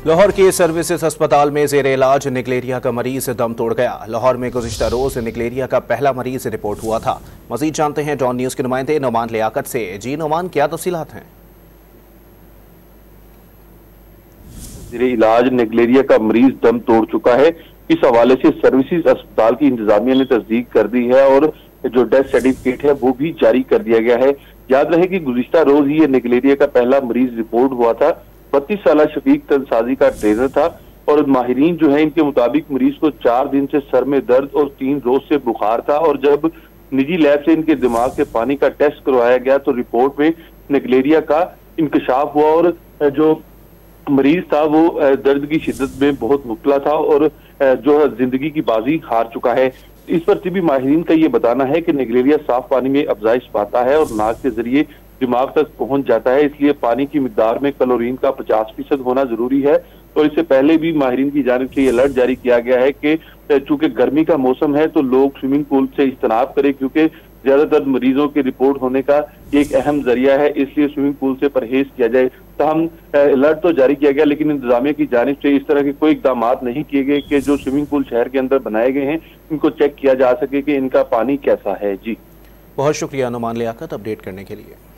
लाहौर के सर्विसेज अस्पताल में जेर इलाज निकलेरिया का मरीज दम तोड़ गया। लाहौर में गुज़िश्ता रोज निकलेरिया का पहला मरीज रिपोर्ट हुआ था। मजीद जानते हैं डॉन न्यूज के नुमाइंदे नुमान लियाकत से। जी नुमान, क्या तफसीलात हैं? जेर इलाज निकलेरिया का मरीज दम तोड़ चुका है। इस हवाले से सर्विसेज अस्पताल की इंतजामिया ने तस्दीक कर दी है और जो डेथ सर्टिफिकेट है वो भी जारी कर दिया गया है। याद रहे कि गुज़िश्ता रोज ही निकलेरिया का पहला मरीज रिपोर्ट हुआ था। 32 साल शफीक तनसाजी का ट्रेनर था और माहिरीन जो है इनके मुताबिक मरीज को 4 दिन से सर में दर्द और 3 रोज से बुखार था और जब निजी लैब से इनके दिमाग से पानी का टेस्ट करवाया गया तो रिपोर्ट में निकलेरिया का इंकशाफ हुआ और जो मरीज था वो दर्द की शिद्दत में बहुत मुब्तला था और जो है जिंदगी की बाजी हार चुका है। इस पर तिबी माहिरीन का ये बताना है कि निकलेरिया साफ पानी में अफजाइश पाता है और नाक के जरिए दिमाग तक पहुंच जाता है, इसलिए पानी की मिकदार में क्लोरीन का 50% होना जरूरी है। और इससे पहले भी माहिरीन की जानिब से ये अलर्ट जारी किया गया है कि चूंकि गर्मी का मौसम है तो लोग स्विमिंग पूल से इज्तनाब करें, क्योंकि ज्यादातर मरीजों के रिपोर्ट होने का एक अहम जरिया है, इसलिए स्विमिंग पूल से परहेज किया जाए। तहम अलर्ट तो जारी किया गया लेकिन इंतजामिया की जानिब से इस तरह के कोई इकदाम नहीं किए गए कि जो स्विमिंग पूल शहर के अंदर बनाए गए हैं इनको चेक किया जा सके कि इनका पानी कैसा है। जी बहुत शुक्रिया नुमान लियाकत अपडेट करने के लिए।